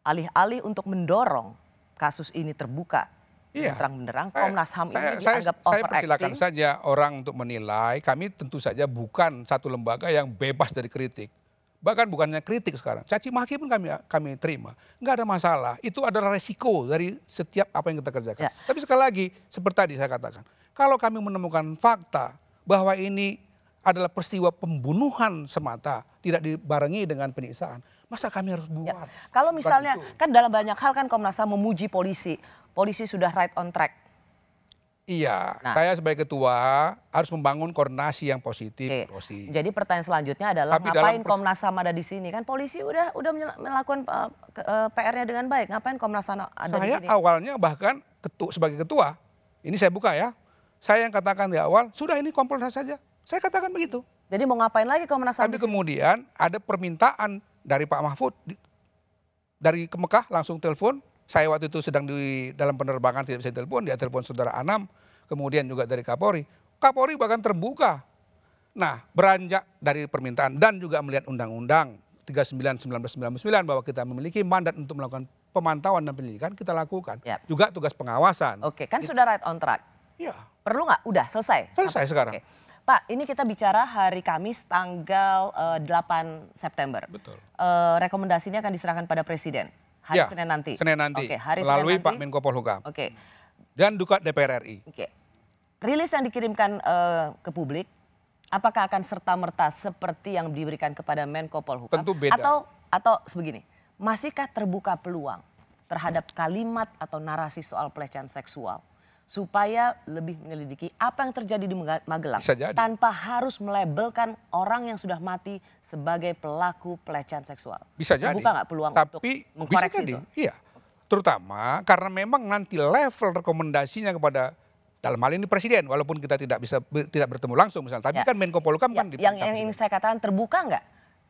Alih-alih untuk mendorong kasus ini terbuka Iya. terang benderang, Komnas HAM ini Saya dianggap persilakan overacting. saja orang untuk menilai. Kami tentu saja bukan satu lembaga yang bebas dari kritik. Bahkan bukannya kritik sekarang. Caci maki pun kami terima. Nggak ada masalah. Itu adalah resiko dari setiap apa yang kita kerjakan. Ya. Tapi sekali lagi, seperti tadi saya katakan. Kalau kami menemukan fakta bahwa ini adalah peristiwa pembunuhan semata, tidak dibarengi dengan penyiksaan, masa kami harus buat? Ya. Kalau Bukan misalnya, itu. kan dalam banyak hal kan Komnas HAM memuji polisi. Polisi sudah right on track. Iya, Nah. saya sebagai ketua harus membangun koordinasi yang positif, Oke. Rosi. Jadi pertanyaan selanjutnya adalah Tapi ngapain dalam Komnas HAM ada di sini? Kan polisi udah melakukan PR-nya dengan baik. Ngapain Komnas HAM ada di Saya sini? awalnya bahkan sebagai ketua, ini saya buka ya, saya yang katakan di awal, sudah ini Kompolnas saja. Saya katakan begitu. Jadi mau ngapain lagi Komnas HAM? Tapi di sini? kemudian ada permintaan dari Pak Mahfud, dari ke Mekah langsung telepon. Saya waktu itu sedang di dalam penerbangan tidak bisa telepon, dia telepon saudara Anam, kemudian juga dari Kapolri. Kapolri bahkan terbuka. Nah, beranjak dari permintaan dan juga melihat Undang-Undang 39/1999 bahwa kita memiliki mandat untuk melakukan pemantauan dan penyelidikan, kita lakukan. Yap. Juga tugas pengawasan. Oke, kan sudah right on track. Iya. Perlu nggak? Udah selesai? Selesai sekarang. Oke. Pak, ini kita bicara hari Kamis tanggal 8 September. Betul. Rekomendasinya akan diserahkan pada Presiden hari Ya, Senin nanti. Senin nanti. Oke, hari melalui Senin Pak nanti. Menko Polhukam. Oke. Dan juga DPR RI. Oke. Rilis yang dikirimkan ke publik, apakah akan serta-merta seperti yang diberikan kepada Menko Polhukam? Tentu beda. Atau sebegini, masihkah terbuka peluang terhadap kalimat atau narasi soal pelecehan seksual supaya lebih menyelidiki apa yang terjadi di Magelang tanpa harus melabelkan orang yang sudah mati sebagai pelaku pelecehan seksual? Bisa jadi. Terbuka nggak peluang untuk mengkoreksi itu? Iya. Terutama karena memang nanti level rekomendasinya kepada dalam hal ini Presiden, walaupun kita tidak bertemu langsung misalnya, tapi kan Menko Polhukam kan yang ini saya katakan terbuka nggak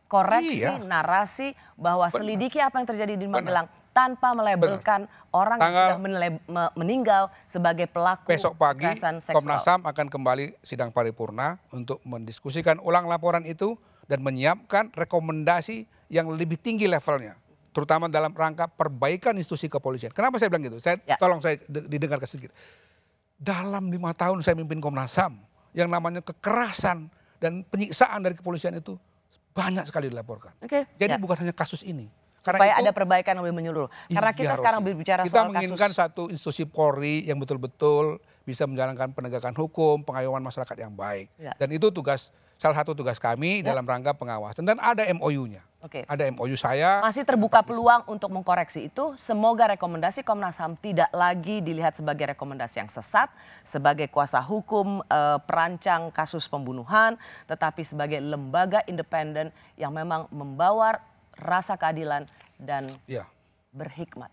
koreksi narasi bahwa selidiki apa yang terjadi di Magelang tanpa melabelkan orang yang sudah meninggal sebagai pelaku besok pagi kekerasan seksual. Komnas HAM akan kembali sidang paripurna untuk mendiskusikan ulang laporan itu dan menyiapkan rekomendasi yang lebih tinggi levelnya, terutama dalam rangka perbaikan institusi kepolisian. Kenapa saya bilang gitu? Tolong saya didengarkan sedikit. Dalam 5 tahun saya mimpin Komnas HAM, yang namanya kekerasan dan penyiksaan dari kepolisian itu banyak sekali dilaporkan. Jadi bukan hanya kasus ini. Supaya ada perbaikan yang lebih menyeluruh. Karena kita sekarang berbicara soal kasus. Kita menginginkan satu institusi Polri yang betul-betul bisa menjalankan penegakan hukum, pengayoman masyarakat yang baik. Dan itu salah satu tugas kami dalam rangka pengawasan. Dan ada MOU-nya. Ada MOU saya. Masih terbuka peluang untuk mengkoreksi itu. Semoga rekomendasi Komnas HAM tidak lagi dilihat sebagai rekomendasi yang sesat, sebagai kuasa hukum perancang kasus pembunuhan, tetapi sebagai lembaga independen yang memang membawa rasa keadilan dan berhikmat.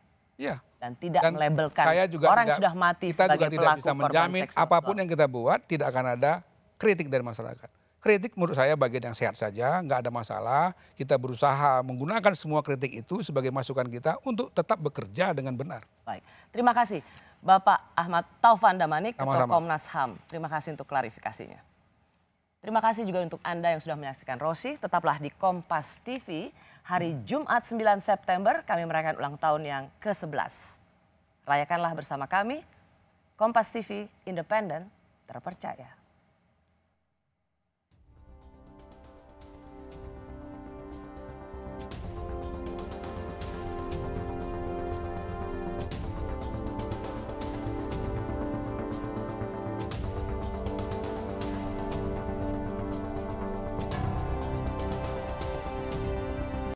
Dan tidak melabelkan orang yang sudah mati sebagai pelaku korban seksual. Kita juga tidak bisa menjamin apapun yang kita buat tidak akan ada kritik dari masyarakat. Kritik menurut saya bagian yang sehat saja, nggak ada masalah. Kita berusaha menggunakan semua kritik itu sebagai masukan kita untuk tetap bekerja dengan benar. Baik, terima kasih Bapak Ahmad Taufan Damanik, Ketua Komnas HAM. Terima kasih untuk klarifikasinya. Terima kasih juga untuk Anda yang sudah menyaksikan Rosi. Tetaplah di Kompas TV. Hari Jumat 9 September kami merayakan ulang tahun yang ke-11. Rayakanlah bersama kami. Kompas TV, independen, terpercaya.